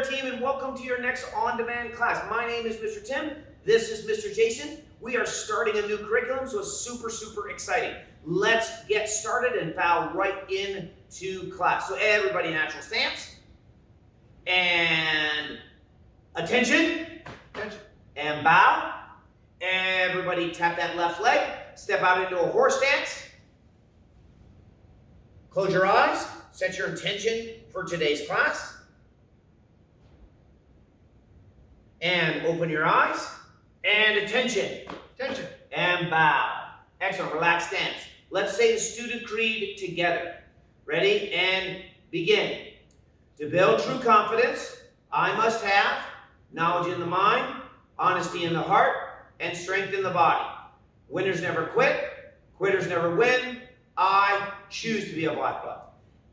team, and welcome to your next on-demand class. My name is Mr. Tim. This is Mr. Jason. We are starting a new curriculum, so it's super exciting. Let's get started and bow right into class. So everybody, natural stance. And attention. And bow. Everybody tap that left leg. Step out into a horse stance. Close your eyes. Set your intention for today's class. And open your eyes. And attention. And bow. Excellent. Relaxed stance. Let's say the student creed together. Ready? And begin. To build true confidence, I must have knowledge in the mind, honesty in the heart, and strength in the body. Winners never quit. Quitters never win. I choose to be a black belt.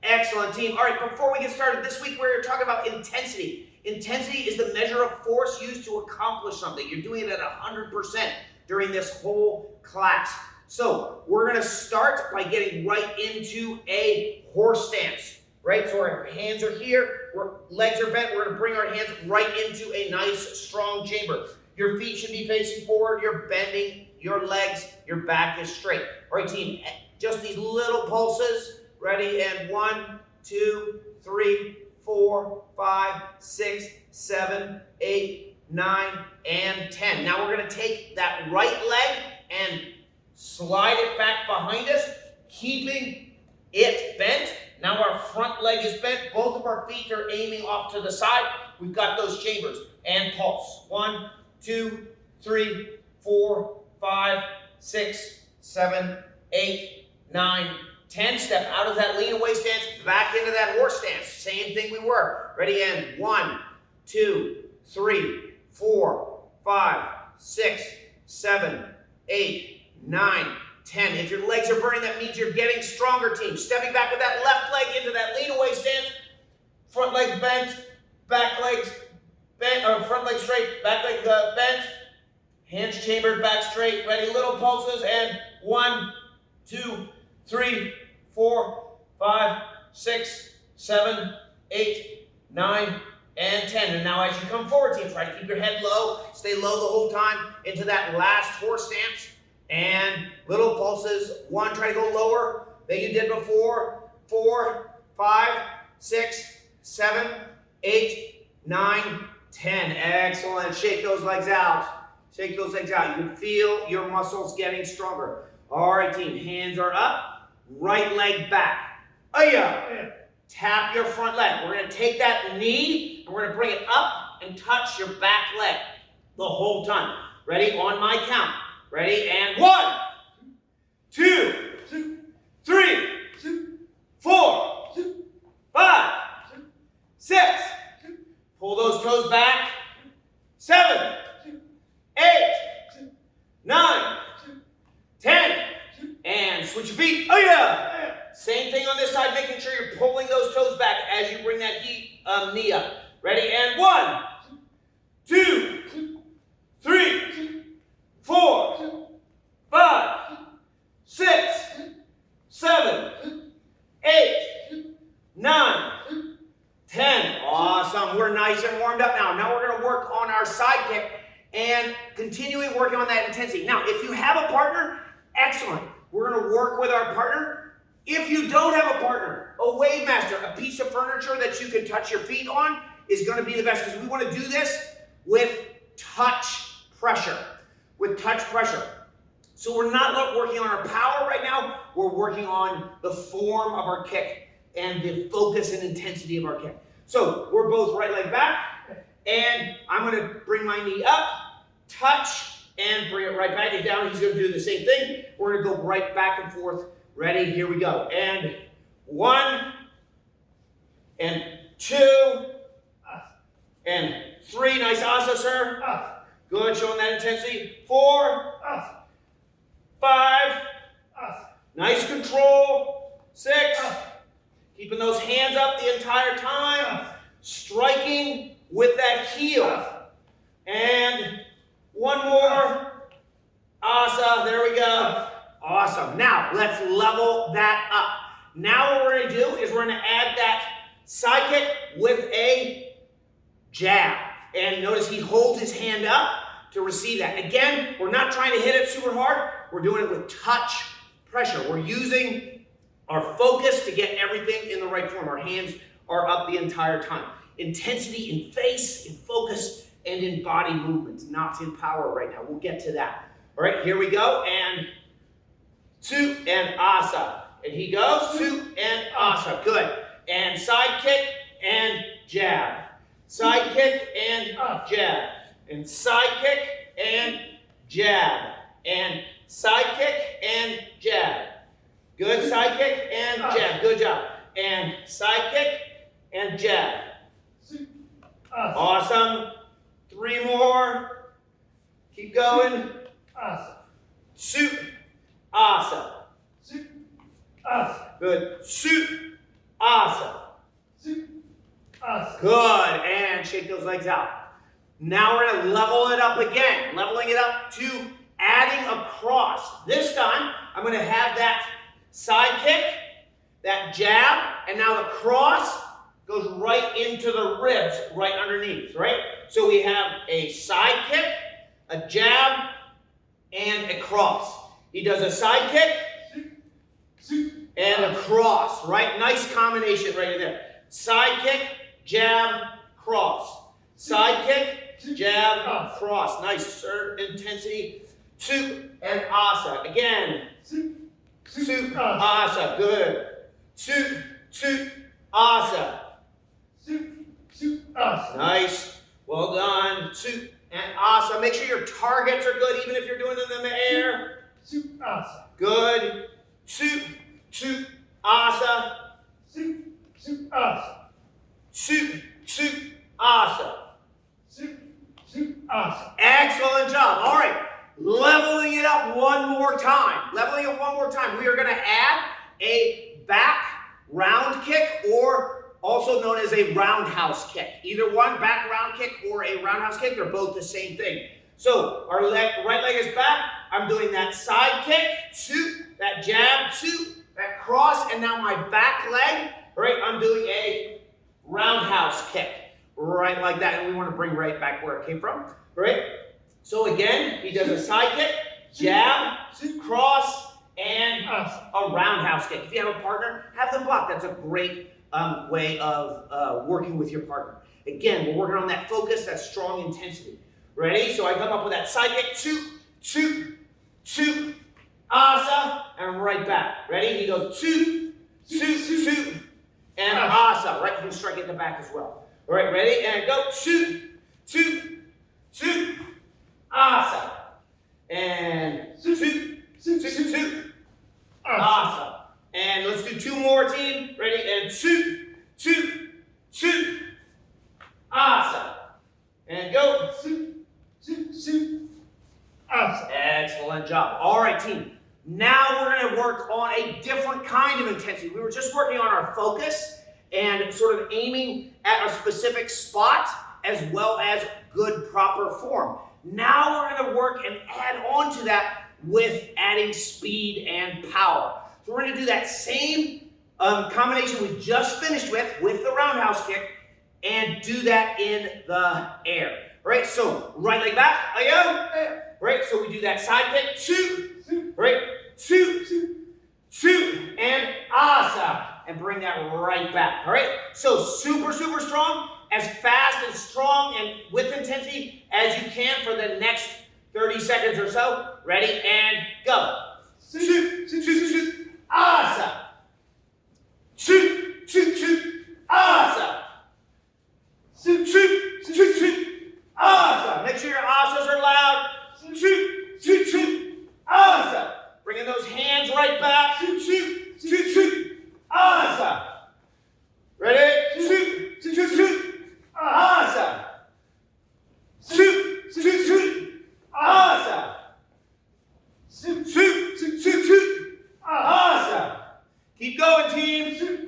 Excellent, team. All right, before we get started, this week we're talking about intensity. Intensity is the measure of force used to accomplish something. You're doing it at 100% during this whole class. So we're going to start by getting right into a horse stance. Right? So our hands are here, our legs are bent. We're going to bring our hands right into a nice, strong chamber. Your feet should be facing forward. You're bending your legs. Your back is straight. All right, team. Just these little pulses. Ready? And 1, 2, 3, 4, 5, 6, 7, 8, 9, and 10. Now we're going to take that right leg and slide it back behind us, keeping it bent. Now our front leg is bent. Both of our feet are aiming off to the side. We've got those chambers. And pulse. 1, 2, 3, 4, 5, 6, 7, 8, 9, 10. Step out of that lean away stance, back into that horse stance. Same thing we were. Ready? And 1, 2, 3, 4, 5, 6, 7, 8, 9, 10. If your legs are burning, that means you're getting stronger, team. Stepping back with that left leg into that lean away stance. Front leg bent, back legs bent, or front leg straight, back leg bent. Hands chambered, back straight. Ready? Little pulses. And 1, 2, 3, 4, 5, 6, 7, 8, 9, and 10. And now as you come forward, team, try to keep your head low. Stay low the whole time into that last horse stance. And little pulses. 1, try to go lower than you did before. 4, 5, 6, 7, 8, 9, 10. Excellent. Shake those legs out. Shake those legs out. You can feel your muscles getting stronger. All right, team. Hands are up. Right leg back. Tap your front leg. We're going to take that knee and we're going to bring it up and touch your back leg the whole time. Ready? On my count. Ready? And 1, 2, 3, 4, 5, 6. Pull those toes back. 7, 8, 9, 10. And switch your feet. Same thing on this side, making sure you're pulling those toes back as you bring that knee up. Ready? And 1, 2, 3, 4, 5, 6, 7, 8, 9, 10. Awesome. We're nice and warmed up now. Now we're going to work on our sidekick and continuing working on that intensity. Now, if you have a partner, excellent. We're going to work with our partner. If you don't have a partner, a wave master, a piece of furniture that you can touch your feet on is going to be the best because we want to do this with touch pressure. So we're not working on our power right now. We're working on the form of our kick and the focus and intensity of our kick. So we're both right leg back, and I'm going to bring my knee up, touch, and bring it right back and down. He's going to do the same thing. We're going to go right back and forth. Ready? Here we go. And 1, and 2, and 3. Nice asa, sir. Good, showing that intensity. 4, 5. Nice control. 6. Keeping those hands up the entire time. Striking with that heel. And 1 more. Asa. There we go. Awesome. Now, let's level that up. Now what we're going to do is we're going to add that sidekick with a jab. And notice he holds his hand up to receive that. Again, we're not trying to hit it super hard. We're doing it with touch pressure. We're using our focus to get everything in the right form. Our hands are up the entire time. Intensity in face, in focus, and in body movements, not in power right now. We'll get to that. All right, here we go. And 2 and asa. And he goes 2 and asa. Good. And side kick and jab. Side kick and jab. And side kick and jab. And side kick and jab. Good. Side kick and jab. Good job. And side kick and jab. Awesome. 3 more. Keep going. Suit. Asa. Good. Suit. Asa. Good. And shake those legs out. Now we're going to level it up again. Leveling it up to adding a cross. This time, I'm going to have that side kick, that jab, and now the cross goes right into the ribs, right underneath, right? So we have a side kick, a jab, and a cross. He does a side kick and a cross, right? Nice combination right in there. Side kick, jab, cross. Side kick, jab, cross. Nice intensity. 2 and asa. Again. 2, asa. Good. 2, asa. Nice. Well done. 2 and asa. Make sure your targets are good, even if you're doing them in the air. Good. 2, asa. 2, asa. Excellent job. All right. Leveling it up one more time. Leveling it one more time. We are going to add a back round kick, or also known as a roundhouse kick. Either one, back round kick or a roundhouse kick, they're both the same thing. So our right leg is back. I'm doing that side kick, 2, that jab, 2, that cross, and now my back leg, right, I'm doing a roundhouse kick, right like that. And we want to bring right back where it came from, right? So again, he does a side kick, jab, cross, and a roundhouse kick. If you have a partner, have them block. That's a great way of working with your partner. Again, we're working on that focus, that strong intensity. Ready? So I come up with that side kick, 2, asa, and right back. Ready? He goes 2, and asa. Right? You can strike it in the back as well. All right, ready? And go 2, asa. And 2, asa. And let's do 2 more, team. Ready? And 2, asa. And go. Excellent job. All right, team. Now we're going to work on a different kind of intensity. We were just working on our focus and sort of aiming at a specific spot as well as good, proper form. Now we're going to work and add on to that with adding speed and power. So we're going to do that same combination we just finished with the roundhouse kick, and do that in the air. Right? So right leg back, right? So we do that side kick, 2, right? 2, and asa, and bring that right back. All right? So super strong, as fast and strong and with intensity as you can for the next 30 seconds or so. Ready? And go. 2, asa. 2, asa. 2, asa. Make sure your asas are loud. 2, asa. Bringing those hands right back. 2, asa. Ready? 2, asa. 2, asa. 2, asa. Keep going, team.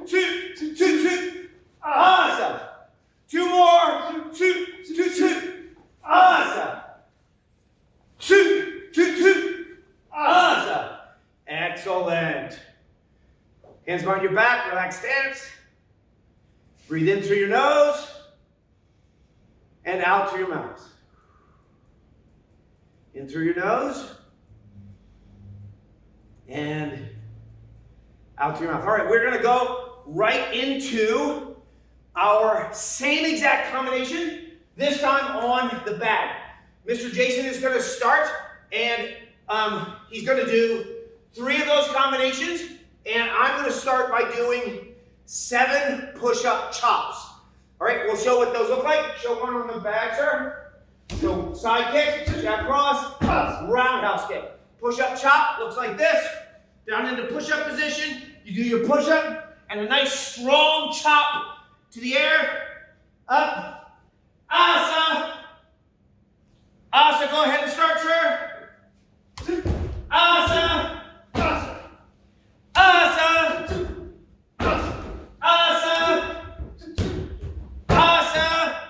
2, asa. 2 more. 2, asa. 2, asa. Excellent. Hands behind your back, relaxed stance. Breathe in through your nose. and out through your mouth. In through your nose, and out through your mouth. All right, we're going to go right into our same exact combination, this time on the bag. Mr. Jason is going to start, and he's going to do 3 of those combinations, and I'm going to start by doing 7 push-up chops. All right, we'll show what those look like. Show one on the bag, sir. So side kick, jab cross, roundhouse kick. Push-up chop looks like this. Down into push-up position. You do your push-up and a nice strong chop to the air. Up. Asa. Asa, go ahead and start, sir. Asa. Asa. Asa. Asa. Asa.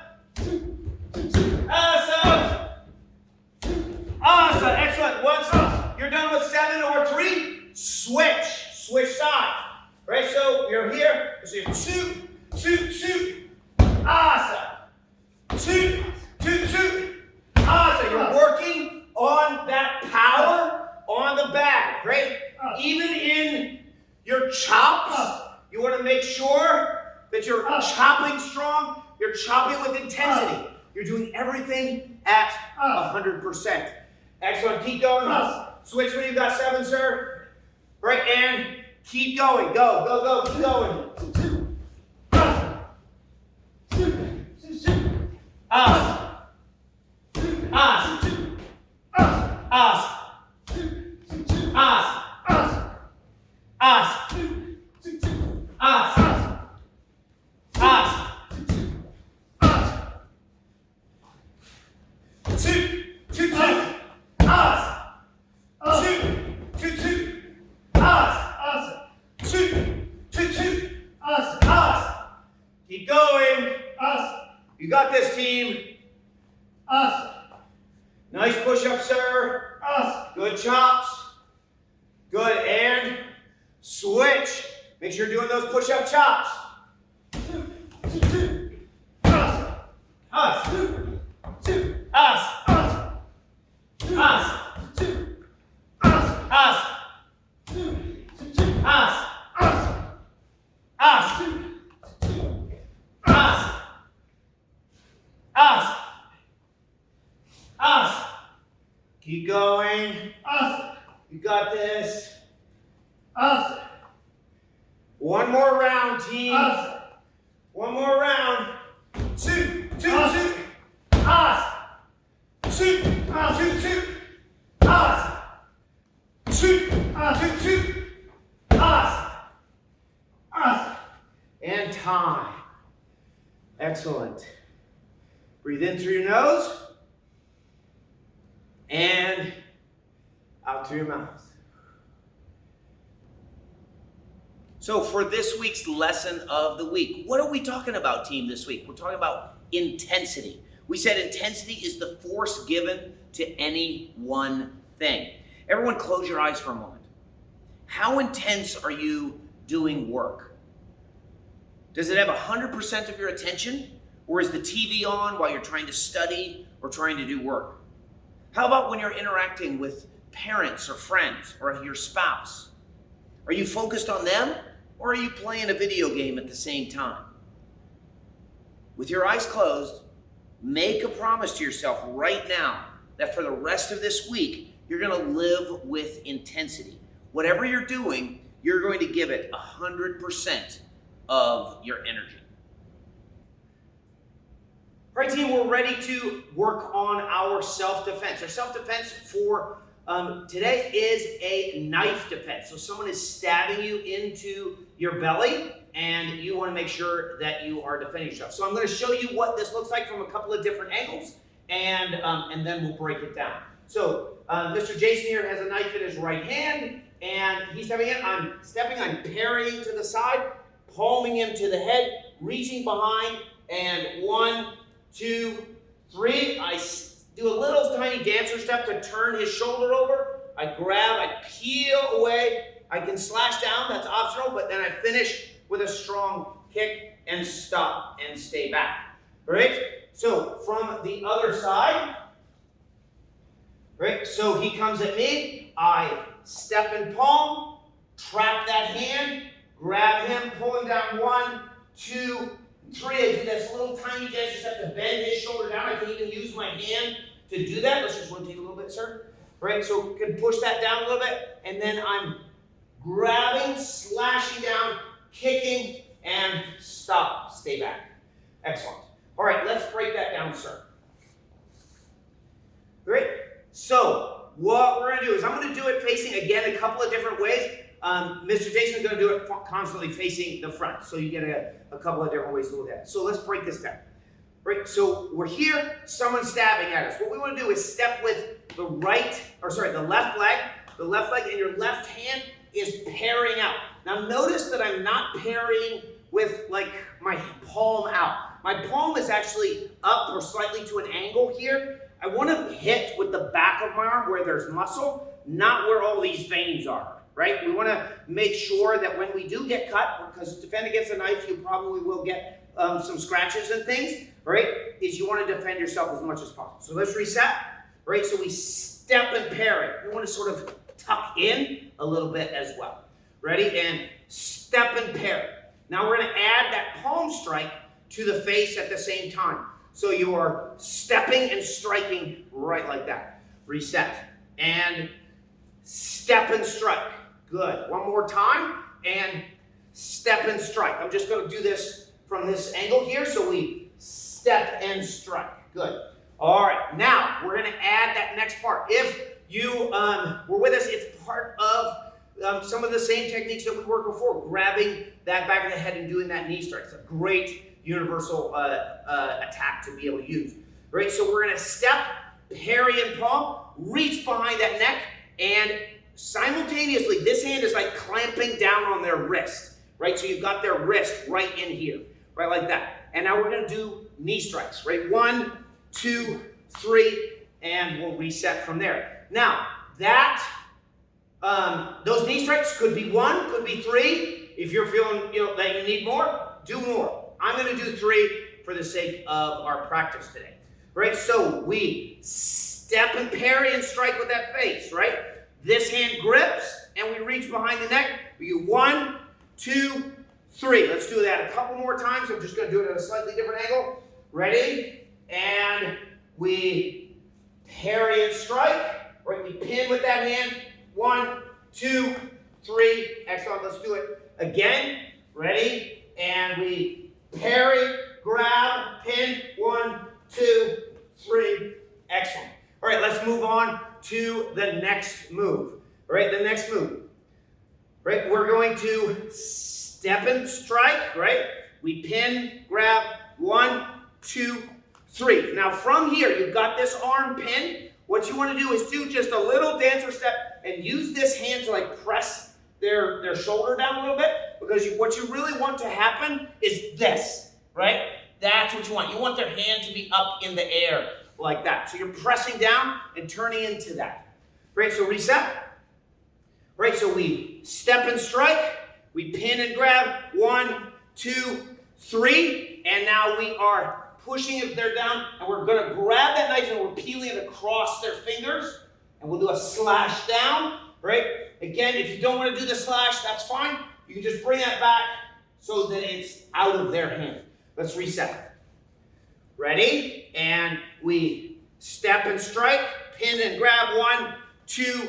Asa. Asa. Excellent. Once you're done with 7 or 3, switch. Switch sides. Right? So you're here. So you're 2, 2, 2. Asa. 2, 2, 2. Asa. You're working on that power on the bag. Right? Even in your chops, you want to make sure that you're chopping strong. You're chopping with intensity. You're doing everything at 100%. Excellent. Keep going. Switch when you've got 7, sir. Right, and keep going. Go, go, go. Keep going. Us. Us. Us. Us. Us. Us. Us. 2, 2, 2. Us. 2, 2, 2. Us. 2, 2, 2. Us. Keep going. You got this, team. Nice push-up, sir. Good chops. Good, and switch. Make sure you're doing those push-up chops. Us. Us. Us. Us. Us. Us. Us. Us. Us. Keep going. You got this. One more round, team. One more round. 2, 2, 2. Us. 2, 2, 2. Us. 2, 2, 2. Us. And time. Excellent. Breathe in through your nose and out through your mouth. So for this week's lesson of the week, what are we talking about, team, this week? We're talking about intensity. We said intensity is the force given to any one thing. Everyone close your eyes for a moment. How intense are you doing work? Does it have 100% of your attention? Or is the TV on while you're trying to study or trying to do work? How about when you're interacting with parents or friends or your spouse? Are you focused on them or are you playing a video game at the same time? With your eyes closed, make a promise to yourself right now that for the rest of this week, you're going to live with intensity. Whatever you're doing, you're going to give it 100% of your energy. All right, team, we're ready to work on our self-defense. Our self-defense for today is a knife defense. So someone is stabbing you into your belly, and you want to make sure that you are defending yourself. So I'm going to show you what this looks like from a couple of different angles, and then we'll break it down. So Mr. Jason here has a knife in his right hand, and he's stepping in. I'm parrying to the side, palming him to the head, reaching behind, and 1, 2, 3. I do a little tiny dancer step to turn his shoulder over. I grab, I peel away. I can slash down, that's optional, but then I finish with a strong kick and stop and stay back. All right? So So from the other side, right? So he comes at me, I step and palm, trap that hand, grab him, pull him down 1, 2, 3. I do this little tiny dance, just have to bend his shoulder down. I can even use my hand to do that. Let's just rotate a little bit, sir. Right, so can push that down a little bit, and then I'm grabbing, slashing down, kicking, and stop. Stay back. Excellent. All right, let's break that down, sir. Great. So what we're going to do is I'm going to do it facing, again, a couple of different ways. Mr. Jason's going to do it constantly facing the front. So you get a couple of different ways to look at it. So let's break this down. Right, so we're here, someone's stabbing at us. What we want to do is step with the left leg. The left leg and your left hand is parrying out. Now notice that I'm not parrying with like my palm out. My palm is actually up or slightly to an angle here. I want to hit with the back of my arm where there's muscle, not where all these veins are, right? We want to make sure that when we do get cut, because defend against a knife, you probably will get some scratches and things, right? Is you want to defend yourself as much as possible. So let's reset, right? So we step and parry. You want to sort of tuck in a little bit as well. Ready? And step and parry. Now we're going to add that palm strike to the face at the same time. So you are stepping and striking right like that. Reset. And step and strike. Good. One more time. And step and strike. I'm just going to do this from this angle here. So we step and strike. Good. All right. Now we're going to add that next part. If you were with us, it's part of some of the same techniques that we worked before. Grabbing that back of the head and doing that knee strike. It's a great universal attack to be able to use. Right? So we're going to step, parry and palm, reach behind that neck, and simultaneously, this hand is like clamping down on their wrist. Right? So you've got their wrist right in here. Right? Like that. And now we're going to do knee strikes. Right? 1, 2, 3, and we'll reset from there. Now, that those knee strikes could be 1, could be 3. If you're feeling that you need more, do more. I'm going to do 3 for the sake of our practice today. Right? So we step and parry and strike with that face, right? This hand grips and we reach behind the neck. We do 1, 2, 3. Let's do that a couple more times. I'm just going to do it at a slightly different angle. Ready? And we parry and strike. Right? We pin with that hand. 1, 2, 3. Excellent. Let's do it again. Ready? And we parry, grab, pin. 1, 2, 3. Excellent. All right, let's move on to the next move. All right, the next move. Right, we're going to step and strike. Right, we pin, grab. 1, 2, 3. Now from here, you've got this arm pinned. What you want to do is do just a little dancer step and use this hand to like press their shoulder down a little bit, because what you really want to happen is this, right? That's what you want. You want their hand to be up in the air like that. So you're pressing down and turning into that. Right, so reset. Right, so we step and strike. We pin and grab. 1, 2, 3. And now we are pushing it there down, and we're going to grab that knife and we're peeling it across their fingers, and we'll do a slash down, right? Again, if you don't want to do the slash, that's fine. You can just bring that back so that it's out of their hand. Let's reset. Ready? And we step and strike, pin and grab. 1, 2,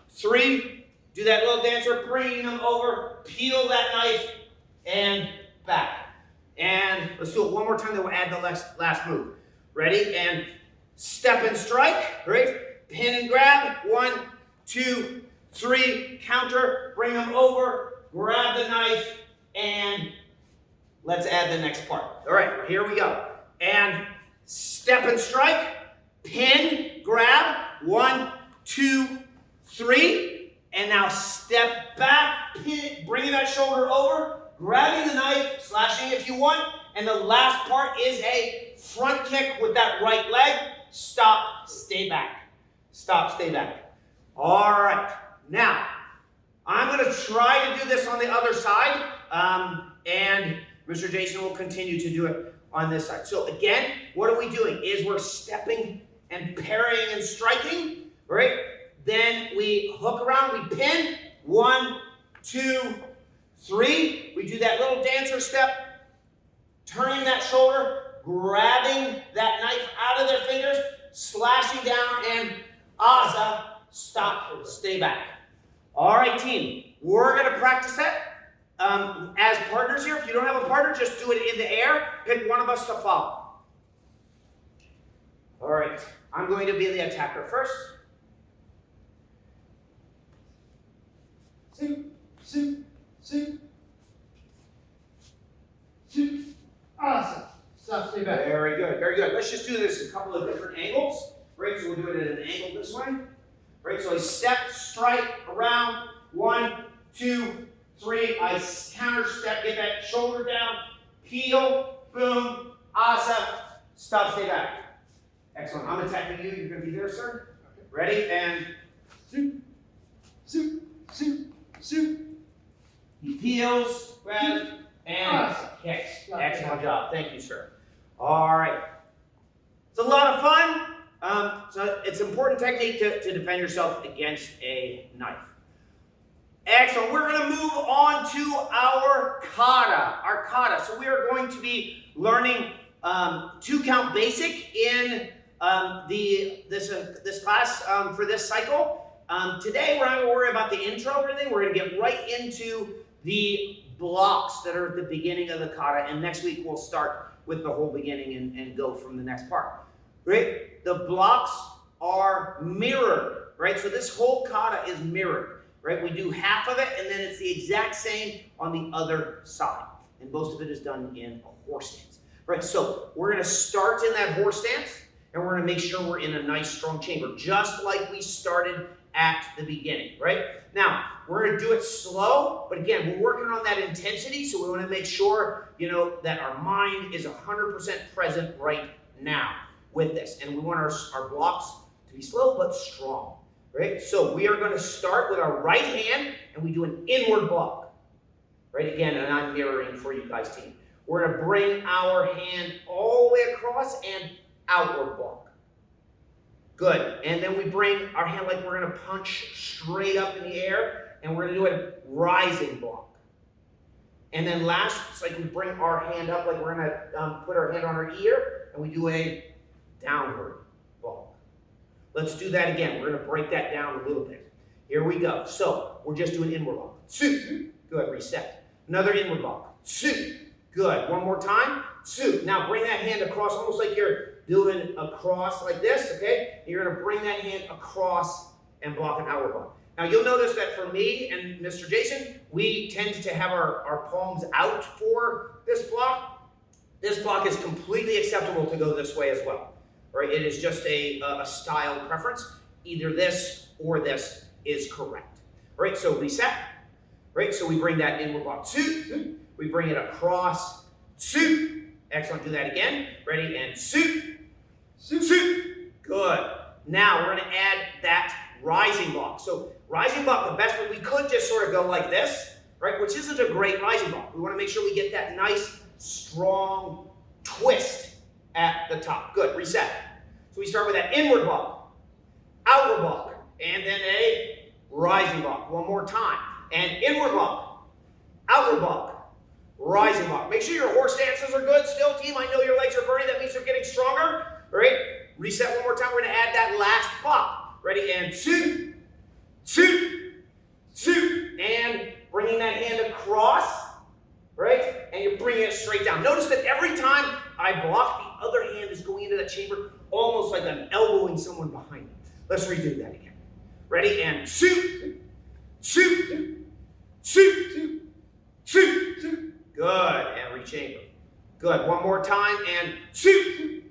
3. Do that little dancer, bringing them over, peel that knife, and back. And let's do it one more time, then we'll add the last move. Ready? And step and strike, right? Pin and grab. 1, 2, 3. Counter, bring them over, grab the knife, and let's add the next part. All right, here we go. And step and strike, pin, grab. 1, 2, 3. And now step back, pin, bringing that shoulder over, grabbing the knife, slashing if you want, and the last part is a front kick with that right leg. Stop, stay back. Stop, stay back. All right. Now, I'm going to try to do this on the other side, and Mr. Jason will continue to do it on this side. So again, what are we doing? Is we're stepping and parrying and striking, right? Then we hook around, we pin. 1, 2, 3. We do that little dancer step, turning that shoulder, grabbing that knife out of their fingers, slashing down, and asa, stop, stay back. All right, team, we're going to practice that as partners here. If you don't have a partner, just do it in the air. Pick one of us to follow. All right, I'm going to be the attacker first. Awesome. Stop, stay back. Very good, very good. Let's just do this a couple of different angles. Right, so we'll do it at an angle this way. Right, so I step, strike, around. 1, 2, 3. I counter step, get that shoulder down. Peel, boom, asa, stop, stay back. Excellent. I'm attacking you. You're going to be there, sir. Ready? And he peels, grabs, and kicks. Excellent job. Thank you, sir. All right. It's a lot of fun. So it's an important technique to defend yourself against a knife. Excellent. We're going to move on to our kata. So we are going to be learning 2-count basic in this class for this cycle. Today we're not going to worry about the intro or anything. We're going to get right into the blocks that are at the beginning of the kata, and next week we'll start with the whole beginning and go from the next part. Right? The blocks are mirrored, right? So this whole kata is mirrored, right? We do half of it, and then it's the exact same on the other side. And most of it is done in a horse stance, right? So we're going to start in that horse stance, and we're going to make sure we're in a nice, strong chamber, just like we started at the beginning, right? Now, we're going to do it slow, but again, we're working on that intensity, so we want to make sure, that our mind is 100% present right now with this. And we want our blocks to be slow but strong, right? So we are going to start with our right hand, and we do an inward block, right? Again, and I'm mirroring for you guys, team. We're going to bring our hand all the way across and outward block. Good. And then we bring our hand like we're going to punch straight up in the air, and we're going to do a rising block. And then last, it's like we bring our hand up like we're going to put our hand on our ear, and we do a downward block. Let's do that again. We're going to break that down a little bit. Here we go. So we're just doing inward block. 2. Good. Reset. Another inward block. 2. Good. One more time. 2. Now bring that hand across almost like you're doing a cross like this, okay? You're going to bring that hand across and block an outward block. Now you'll notice that for me and Mr. Jason, we tend to have our palms out for this block. This block is completely acceptable to go this way as well, right? It is just a style preference. Either this or this is correct, right? So reset, right? So we bring that inward block. 2. We bring it across. 2. Excellent. Do that again. Ready? And 2. Good. Now we're going to add that rising block. So rising block, the best way, we could just sort of go like this, right? Which isn't a great rising block. We want to make sure we get that nice, strong twist at the top. Good. Reset. So we start with that inward block, outward block, and then a rising block. One more time. And inward block, outward block, rising block. Make sure your horse stances are good still, team. I know your legs are burning. That means they're getting stronger. Right? Reset one more time. We're going to add that last block. Ready? And 2. And bringing that hand across. Right? And you're bringing it straight down. Notice that every time I block, the other hand is going into that chamber almost like I'm elbowing someone behind me. Let's redo that again. Ready? And 2. Good. And rechamber. Good. One more time. And 2.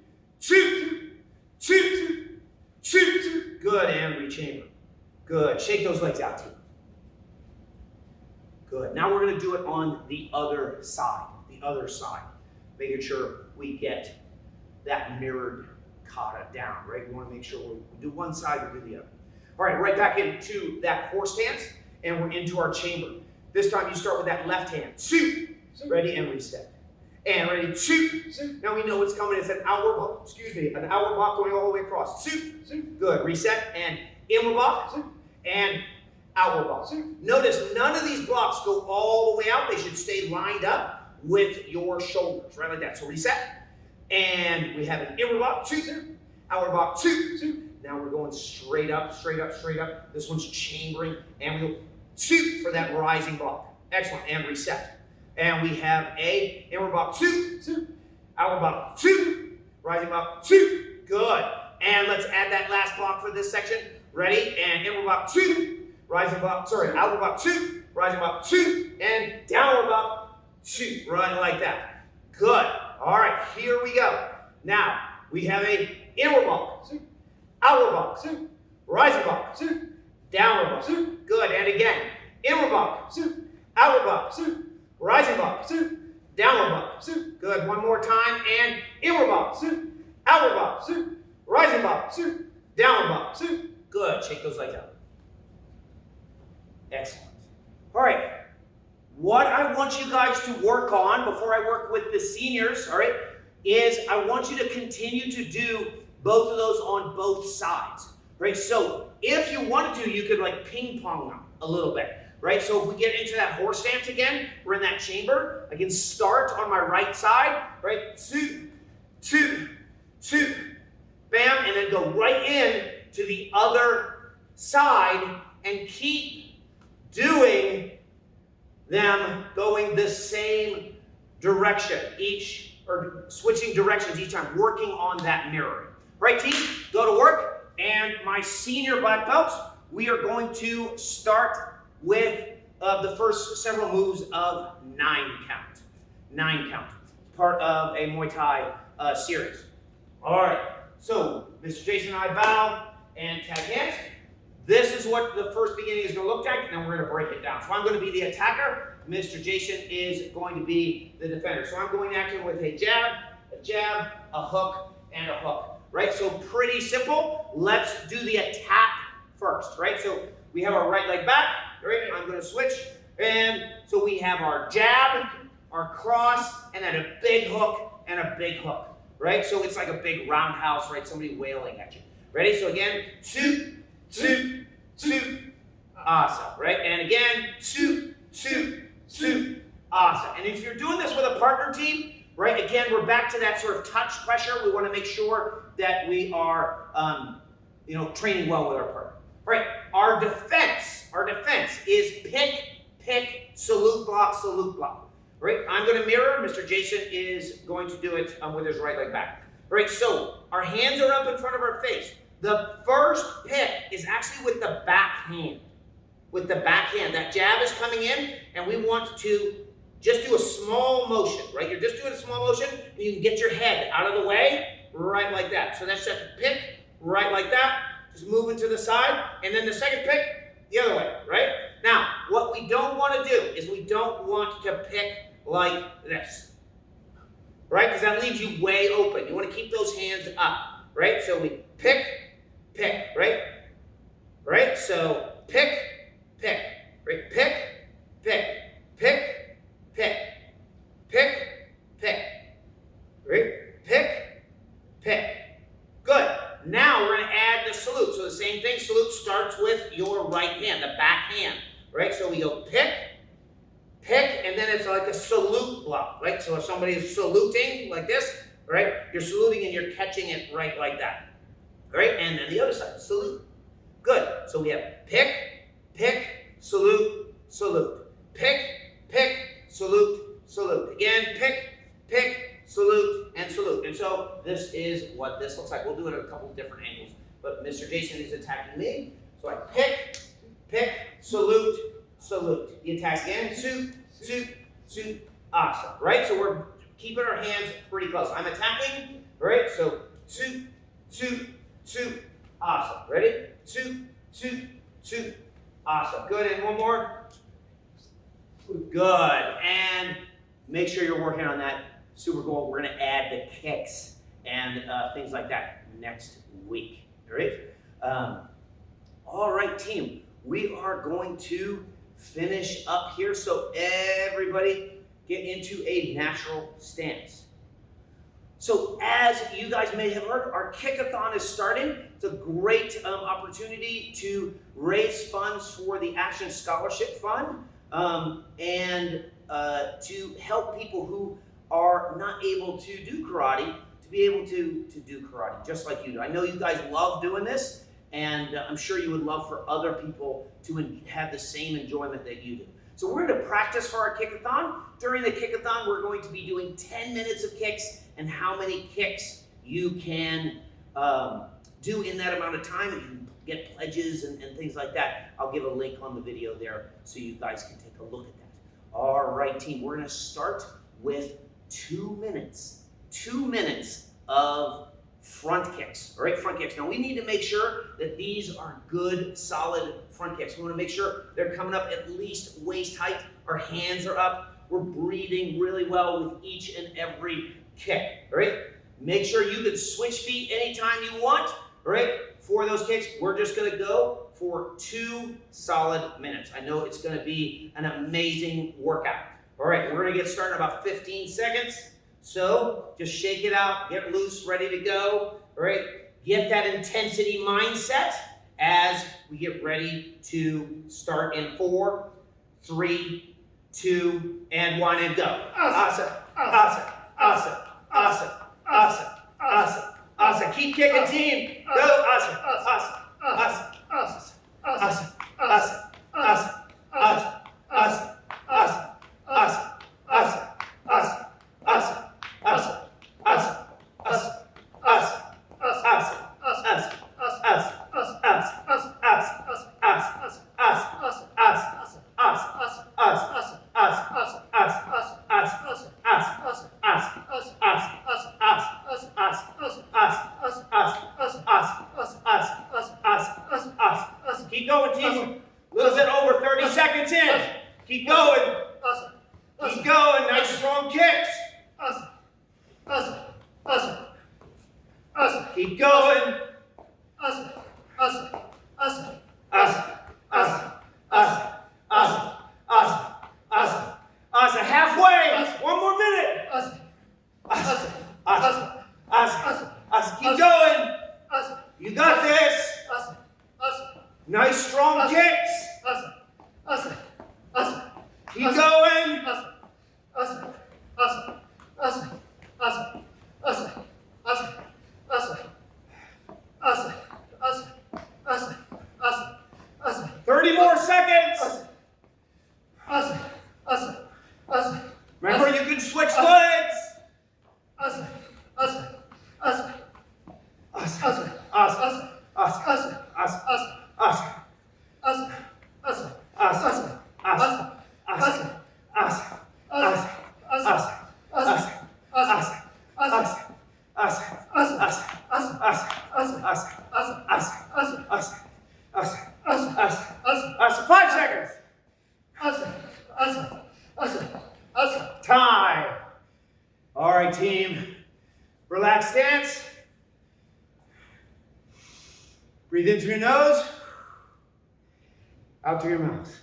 Good. And rechamber. Good. Shake those legs out, team. Good. Now we're going to do it on the other side. Making sure we get that mirrored kata down, right? We want to make sure we do one side, we do the other. All right, right back into that horse stance, and we're into our chamber. This time you start with that left hand. 2. Ready? And reset. And ready, 2. Now we know what's coming. It's an outward block, an outward block going all the way across. 2. Good. Reset. And inward block. And outward block. Notice none of these blocks go all the way out. They should stay lined up with your shoulders, right like that. So reset. And we have an inward block, 2. Outward block, 2. Now we're going straight up, straight up, straight up. This one's chambering. And we go 2 for that rising block. Excellent. And reset. And we have a inward block, 2. Outward block, 2. Rising block, 2. Good. And let's add that last block for this section. Ready? And inward block, 2. Rising block, outward block, 2. Rising block, 2. And downward block, 2. Right like that. Good. All right, here we go. Now, we have a inward block, outward block, rising block, downward block. Good. And again, inward block, outward block, rising block, downward block. Good. One more time. And inward block, outward block, rising block, downward block. Good. Shake those legs out. Excellent. All right. What I want you guys to work on before I work with the seniors, all right, is I want you to continue to do both of those on both sides, right? So if you wanted to, you could like ping pong them a little bit. Right, so if we get into that horse stance again, we're in that chamber. I can start on my right side, right? 2, 2, 2, bam, and then go right in to the other side and keep doing them going the same direction or switching directions each time, working on that mirroring. Right, team? Go to work. And my senior black belts, we are going to start with the first several moves of 9 count. 9 count. Part of a Muay Thai series. All right. So, Mr. Jason and I bow and tag hands. This is what the first beginning is going to look like, and then we're going to break it down. So I'm going to be the attacker. Mr. Jason is going to be the defender. So I'm going at him with a jab, a hook, and a hook. Right? So pretty simple. Let's do the attack first. Right? So we have our right leg back. Right? I'm going to switch. And so we have our jab, our cross, and then a big hook and a big hook. Right? So it's like a big roundhouse, right? Somebody wailing at you. Ready? So again, 2, 2, 2. Awesome. Right? And again, 2, 2, 2. Awesome. And if you're doing this with a partner team, right, again, we're back to that sort of touch pressure. We want to make sure that we are, training well with our partner. Right? Our defense is pick, salute block. Right? I'm going to mirror. Mr. Jason is going to do it with his right leg back. Right? So our hands are up in front of our face. The first pick is actually with the back hand. With the back hand. That jab is coming in, and we want to just do a small motion, right? You're just doing a small motion, and you can get your head out of the way, right like that. So that's just a pick, right like that. Just moving to the side, and then the second pick, the other way, right? Now, what we don't want to do is we don't want to pick like this, right? Because that leaves you way open. You want to keep those hands up, right? So we pick, right? Right? So pick, right? Pick, right? Good. Now we're going to add the salute. So the same thing, salute starts with your right hand, the back hand, right? So we go pick, and then it's like a salute block, right? So if somebody is saluting like this, right? You're saluting and you're catching it right like that, right? And then the other side, salute. Good. So we have pick, salute. Pick, salute. Again, pick, salute, and salute. And so this is what this looks like. We'll do it at a couple of different angles. But Mr. Jason is attacking me. So I pick, salute. The attack again. Shoot. Awesome. Right? So we're keeping our hands pretty close. I'm attacking. Right? So shoot. Awesome. Ready? Shoot. Awesome. Good. And one more. Good. And make sure you're working on that super goal. We're going to add the kicks and things like that next week. All right? All right, team. We are going to finish up here. So everybody get into a natural stance. So as you guys may have heard, our Kickathon is starting. It's a great opportunity to raise funds for the Action Scholarship Fund and to help people who are not able to do karate to be able to do karate, just like you do. I know you guys love doing this, and I'm sure you would love for other people to have the same enjoyment that you do. So we're going to practice for our Kickathon. During the Kickathon, we're going to be doing 10 minutes of kicks and how many kicks you can do in that amount of time. And you can get pledges and things like that. I'll give a link on the video there so you guys can take a look at that. All right, team, we're going to start with 2 minutes. 2 minutes of front kicks, all right, front kicks. Now we need to make sure that these are good, solid front kicks. We want to make sure they're coming up at least waist height. Our hands are up. We're breathing really well with each and every kick, all right? Make sure you can switch feet anytime you want, all right? For those kicks, we're just going to go for 2 solid minutes. I know it's going to be an amazing workout. All right, we're going to get started in about 15 seconds. So just shake it out, get loose, ready to go, all right? Get that intensity mindset as we get ready to start in 4, 3, 2, and 1, and go. Asa, asa, asa, asa, asa, asa, asa. Keep kicking, team. Go, asa, asa, asa, asa, asa, asa, asa, asa, asa, asa, asa, asa, asa, asa. Asa, asa, asa, asa, asa, asa, keep going, team. A little bit over 30 seconds in. Keep going. Keep going. Nice strong kicks. Keep going. Halfway. 1 more minute. Keep going. You got this. Nice strong kicks. Keep going. Remember, you can switch legs. For 5 seconds. Time. All right, team. Relax stance. Breathe in through your nose, out through your mouth.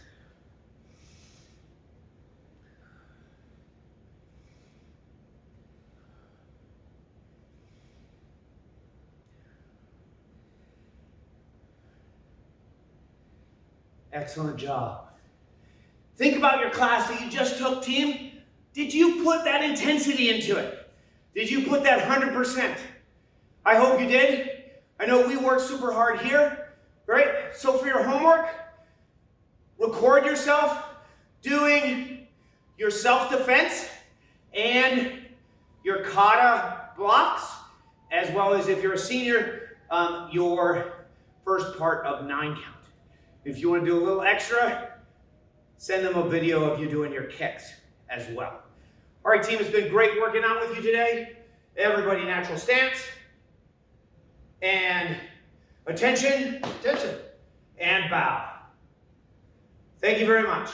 Excellent job. Think about your class that you just took, team. Did you put that intensity into it? Did you put that 100%? I hope you did. I know we worked super hard here, right? So for your homework, record yourself doing your self-defense and your kata blocks, as well as if you're a senior, your first part of 9 count. If you want to do a little extra, send them a video of you doing your kicks as well. All right, team, it's been great working out with you today. Everybody natural stance. And attention, and bow. Thank you very much.